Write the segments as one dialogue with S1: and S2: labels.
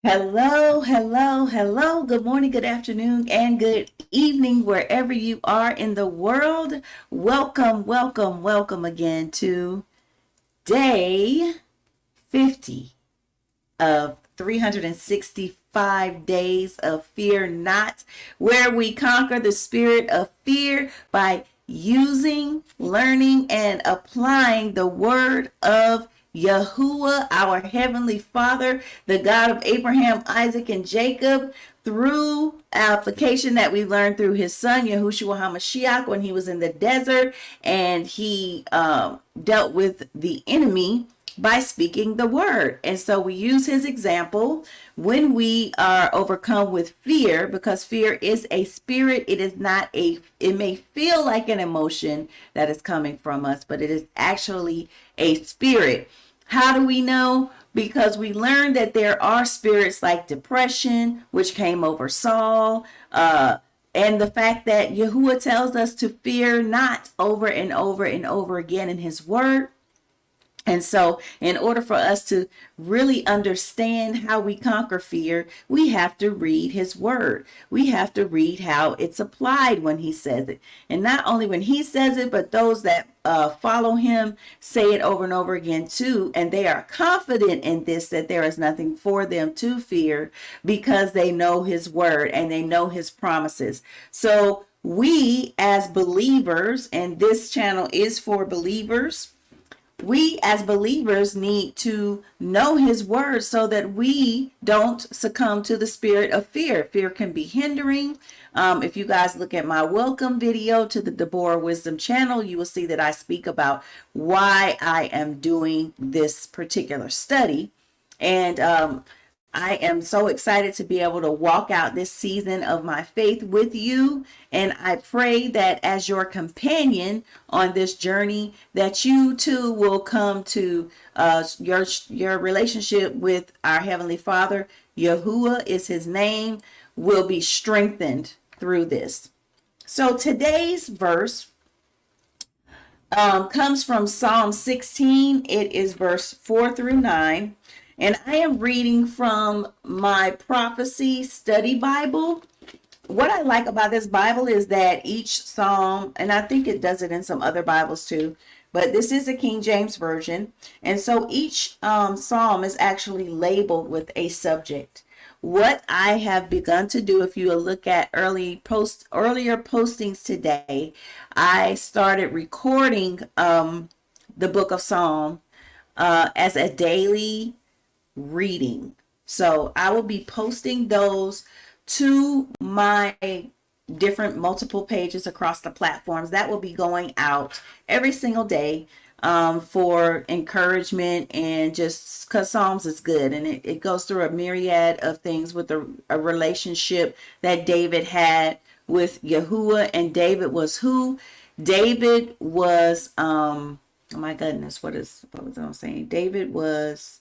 S1: Hello, hello, hello. Good morning, good afternoon, and good evening, wherever you are in the world. Welcome, welcome, welcome again to day 50 of 365 days of Fear Not, where we conquer the spirit of fear by using, learning, and applying the word of Yahuwah, our Heavenly Father, the God of Abraham, Isaac, and Jacob, through application that we learned through his son, Yahushua HaMashiach, when he was in the desert and he dealt with the enemy by speaking the word. And so we use his example when we are overcome with fear, because fear is a spirit. It is not it may feel like an emotion that is coming from us, but it is actually a spirit. How do we know? Because we learned that there are spirits like depression, which came over Saul, and the fact that Yahuwah tells us to fear not over and over and over again in his word. And so, in order for us to really understand how we conquer fear, we have to read his word. We have to read how it's applied when he says it. And not only when he says it, but those that follow him say it over and over again too. And they are confident in this, that there is nothing for them to fear because they know his word and they know his promises. So, we as believers, and this channel is for believers, we as believers need to know his word so that we don't succumb to the spirit of fear. Fear can be hindering. If you guys look at my welcome video to the Deborah Wisdom channel, you will see that I speak about why I am doing this particular study. And I am so excited to be able to walk out this season of my faith with you. And I pray that as your companion on this journey, that you too will come to your relationship with our Heavenly Father. Yahuwah is his name, will be strengthened through this. So today's verse comes from Psalm 16. It is verse 4 through 9. And I am reading from my prophecy study Bible. What I like about this Bible is that each psalm, and I think it does it in some other Bibles too, but this is a King James version. And so each psalm is actually labeled with a subject. What I have begun to do, if you look at earlier postings today, I started recording the book of Psalm as a daily reading. So I will be posting those to my different multiple pages across the platforms. That will be going out every single day for encouragement, and just because Psalms is good, and it goes through a myriad of things with a relationship that David had with Yahuwah. And David was who? David was oh my goodness, what was I saying? David was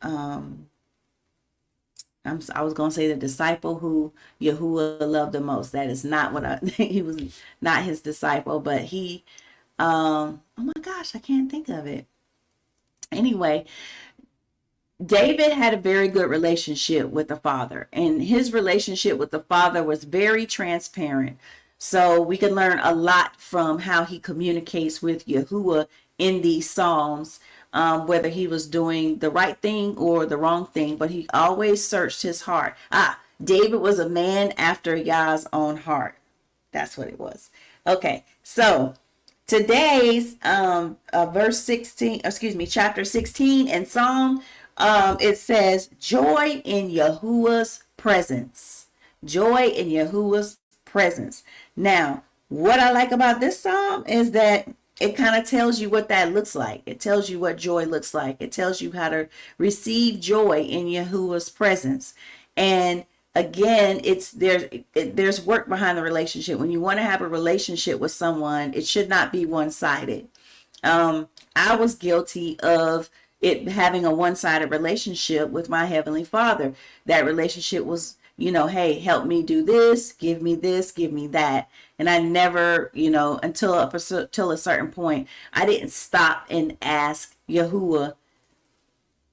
S1: I was gonna say the disciple who Yahuwah loved the most. That is not what he was not his disciple, but he oh my gosh, I can't think of it. Anyway, David had a very good relationship with the Father, and his relationship with the Father was very transparent. So we can learn a lot from how he communicates with Yahuwah in these Psalms, whether he was doing the right thing or the wrong thing, but he always searched his heart. David was a man after Yah's own heart. That's what it was. Okay, so today's verse 16, chapter 16 in Psalm, it says, joy in Yahuwah's presence. Joy in Yahuwah's presence. Now, what I like about this psalm is that it kind of tells you what that looks like. It tells you what joy looks like. It tells you how to receive joy in Yahuwah's presence. And again, there's work behind the relationship. When you want to have a relationship with someone, it should not be one-sided. I was guilty of it having a one-sided relationship with my Heavenly Father. That relationship was, hey, help me do this, give me that. And I never, until a certain point, I didn't stop and ask Yahuwah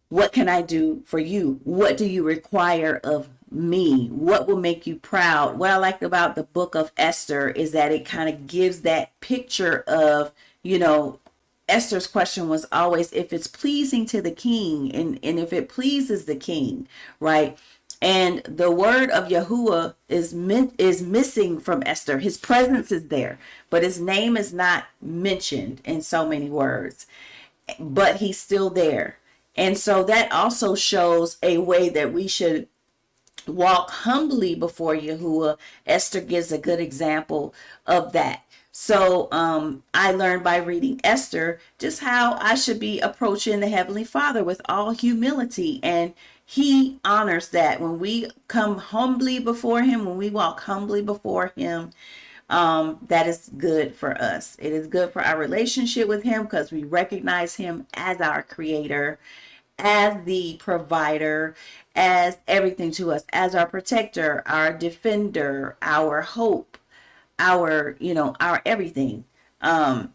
S1: What can I do for you? What do you require of me? What will make you proud? What I like about the book of Esther is that it kind of gives that picture of, Esther's question was always if it's pleasing to the king, and if it pleases the king, right? And the word of Yahuwah is missing from Esther. His presence is there, but his name is not mentioned in so many words, but he's still there. And so that also shows a way that we should walk humbly before Yahuwah. Esther gives a good example of that. So I learned by reading Esther just how I should be approaching the Heavenly Father with all humility. And he honors that when we come humbly before him, when we walk humbly before him. That is good for us. It is good for our relationship with him because we recognize him as our creator, as the provider, as everything to us, as our protector, our defender, our hope, our everything. And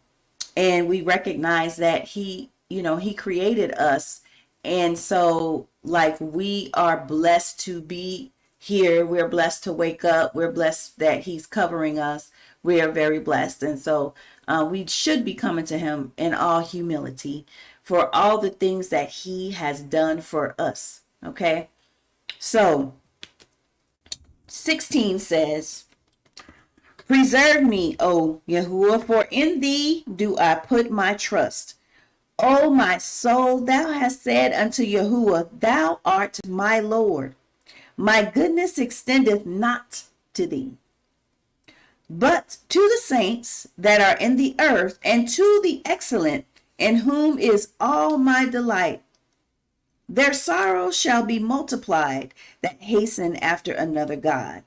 S1: we recognize that he created us. And so like we are blessed to be here. We're blessed to wake up. We're blessed that he's covering us. We are very blessed. And so we should be coming to him in all humility for all the things that he has done for us. Okay. So 16 says, preserve me, O Yahuwah, for in thee do I put my trust. O my soul, thou hast said unto Yahuwah, thou art my Lord. My goodness extendeth not to thee, but to the saints that are in the earth, and to the excellent, in whom is all my delight. Their sorrow shall be multiplied that hasten after another God.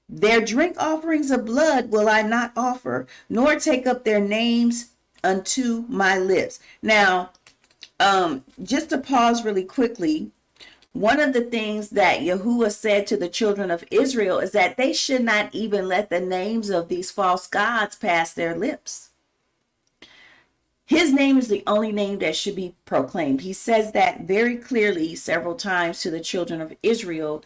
S1: Their drink offerings of blood will I not offer, nor take up their names unto my lips. Now, just to pause really quickly, one of the things that Yahuwah said to the children of Israel is that they should not even let the names of these false gods pass their lips. His name is the only name that should be proclaimed. He says that very clearly several times to the children of Israel.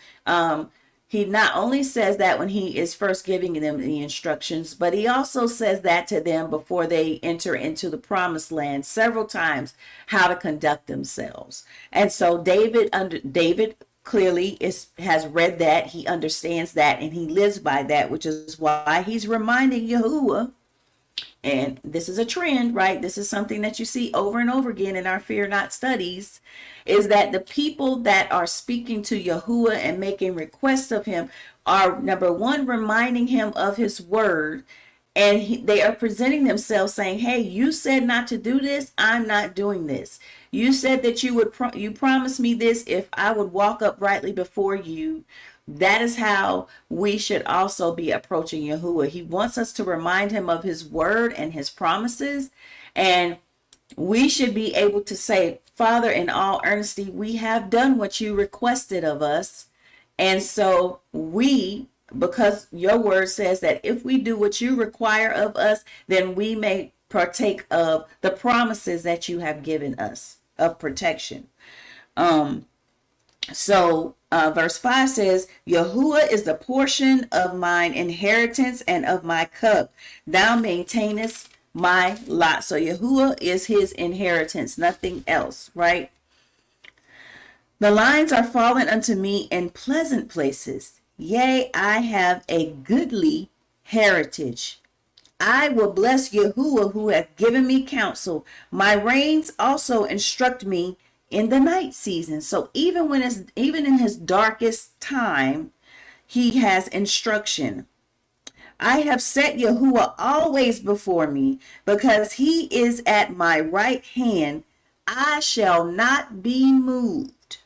S1: He not only says that when he is first giving them the instructions, but he also says that to them before they enter into the promised land several times, how to conduct themselves. And so David clearly has read that, he understands that, and he lives by that, which is why he's reminding Yahuwah. And this is a trend, right? This is something that you see over and over again in our Fear Not studies, is that the people that are speaking to Yahuwah and making requests of him are, number one, reminding him of his word. And they are presenting themselves saying, hey, you said not to do this. I'm not doing this. You said that you promised me this if I would walk uprightly before you. That is how we should also be approaching Yahuwah. He wants us to remind him of his word and his promises. And we should be able to say, Father, in all earnesty, we have done what you requested of us. And so because your word says that if we do what you require of us, then we may partake of the promises that you have given us of protection. So verse 5 says, Yahuwah is the portion of mine inheritance and of my cup. Thou maintainest my lot. So Yahuwah is his inheritance, nothing else, right? The lines are fallen unto me in pleasant places. Yea, I have a goodly heritage. I will bless Yahuwah who hath given me counsel. My reins also instruct me in the night season. So even in his darkest time, he has instruction. I have set Yahuwah always before me, because he is at my right hand. I shall not be moved.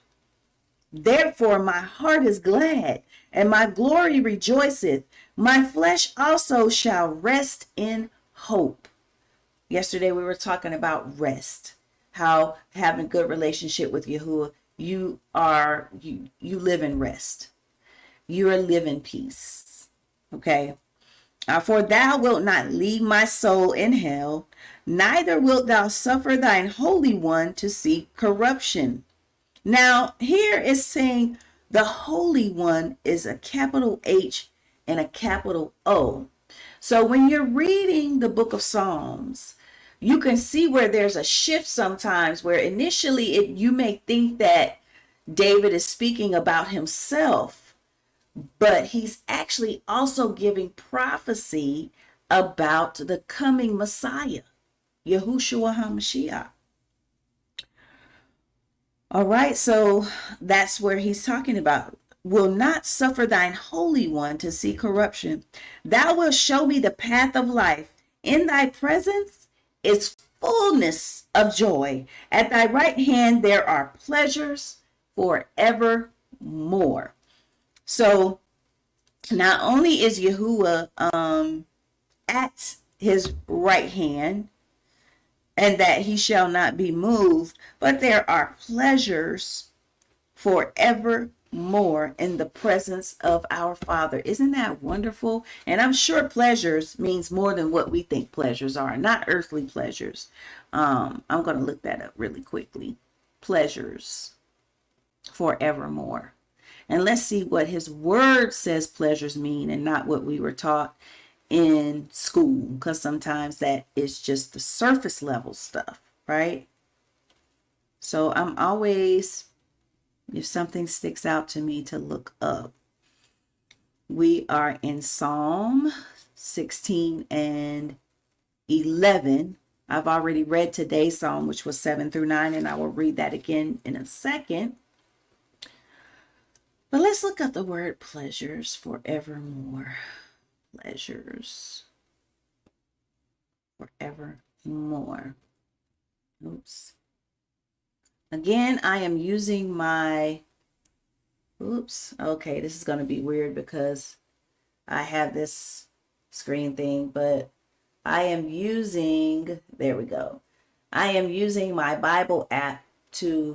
S1: Therefore my heart is glad, and my glory rejoiceth. My flesh also shall rest in hope. Yesterday we were talking about rest. How having a good relationship with Yahuwah, you live in rest. You are live in peace. Okay. For thou wilt not leave my soul in hell, neither wilt thou suffer thine Holy One to see corruption. Now, here is saying the Holy One is a capital H and a capital O. So when you're reading the book of Psalms, you can see where there's a shift sometimes where initially you may think that David is speaking about himself, but he's actually also giving prophecy about the coming Messiah, Yahushua HaMashiach. All right, so that's where he's talking about. Will not suffer thine Holy One to see corruption. Thou wilt show me the path of life. In thy presence is fullness of joy. At thy right hand there are pleasures forevermore. So not only is Yahuwah at his right hand, and that he shall not be moved, but there are pleasures forevermore in the presence of our Father. Isn't that wonderful? And I'm sure pleasures means more than what we think pleasures are, not earthly pleasures. I'm going to look that up really quickly. Pleasures forevermore. And let's see what his word says pleasures mean and not what we were taught in school, because sometimes that is just the surface level stuff, right? So I'm always, if something sticks out to me, to look up. We are in Psalm 16 and 11. I've already read today's psalm, which was 7 through 9, and I will read that again in a second. But let's look up the word pleasures forevermore. Pleasures forevermore. Oops. Again, I am using my, okay, this is going to be weird because I have this screen thing, but I am using, there we go. I am using my Bible app my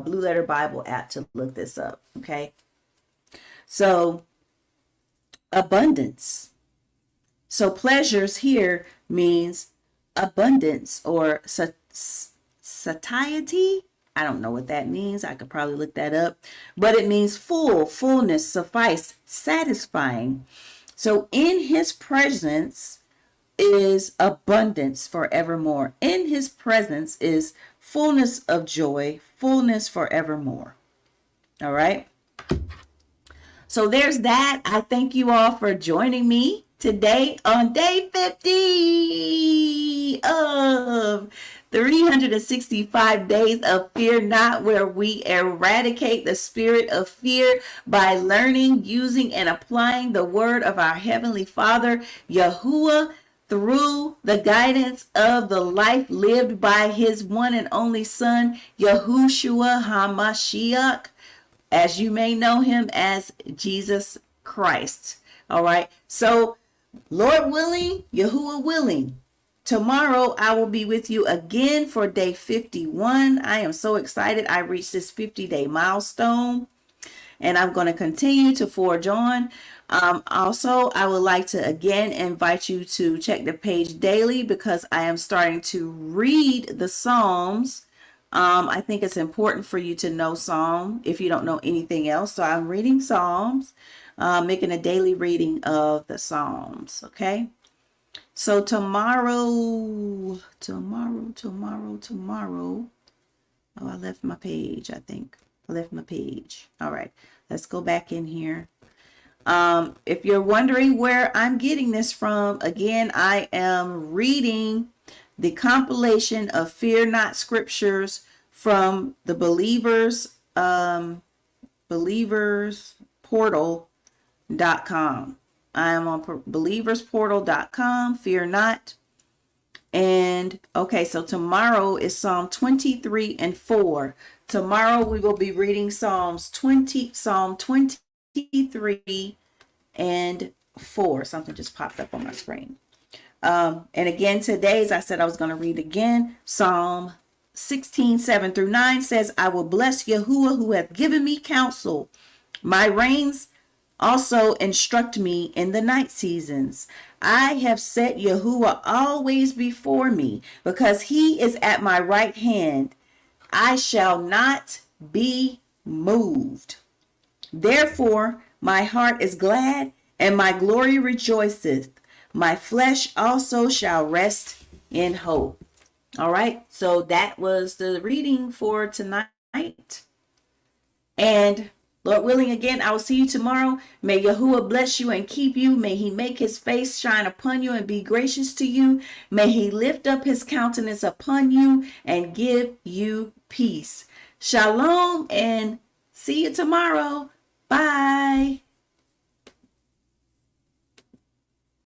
S1: Blue Letter Bible app to look this up, okay? So, abundance. So pleasures here means abundance or satiety. I don't know what that means. I could probably look that up. But it means full, fullness, suffice, satisfying. So in his presence is abundance forevermore. In his presence is fullness of joy, fullness forevermore. All right. So there's that. I thank you all for joining me today on day 50 of 365 days of Fear Not, where we eradicate the spirit of fear by learning, using, and applying the word of our Heavenly Father, Yahuwah, through the guidance of the life lived by his one and only Son, Yahushua HaMashiach, as you may know him as Jesus Christ. All right. So, Lord willing, Yahuwah willing, tomorrow I will be with you again for day 51. I am so excited. I reached this 50-day milestone, and I'm going to continue to forge on. Also, I would like to again invite you to check the page daily because I am starting to read the Psalms. I think it's important for you to know Psalm if you don't know anything else. So I'm reading Psalms, making a daily reading of the Psalms. Okay. So tomorrow. Oh, I left my page, I think. I left my page. All right. Let's go back in here. If you're wondering where I'm getting this from, again, I am reading the compilation of Fear Not scriptures from the believersportal.com. I am on believersportal.com, Fear Not. And okay, so tomorrow is Psalm 23 and 4. Tomorrow we will be reading Psalm 23 and 4. Something just popped up on my screen. And again, today, as I said, I was going to read again. Psalm 16, 7 through 9 says, I will bless Yahuwah who hath given me counsel. My reins also instruct me in the night seasons. I have set Yahuwah always before me, because he is at my right hand. I shall not be moved. Therefore, my heart is glad, and my glory rejoiceth. My flesh also shall rest in hope. All right, so that was the reading for tonight. And Lord willing, again, I will see you tomorrow. May Yahuwah bless you and keep you. May he make his face shine upon you and be gracious to you. May he lift up his countenance upon you and give you peace. Shalom and see you tomorrow. Bye.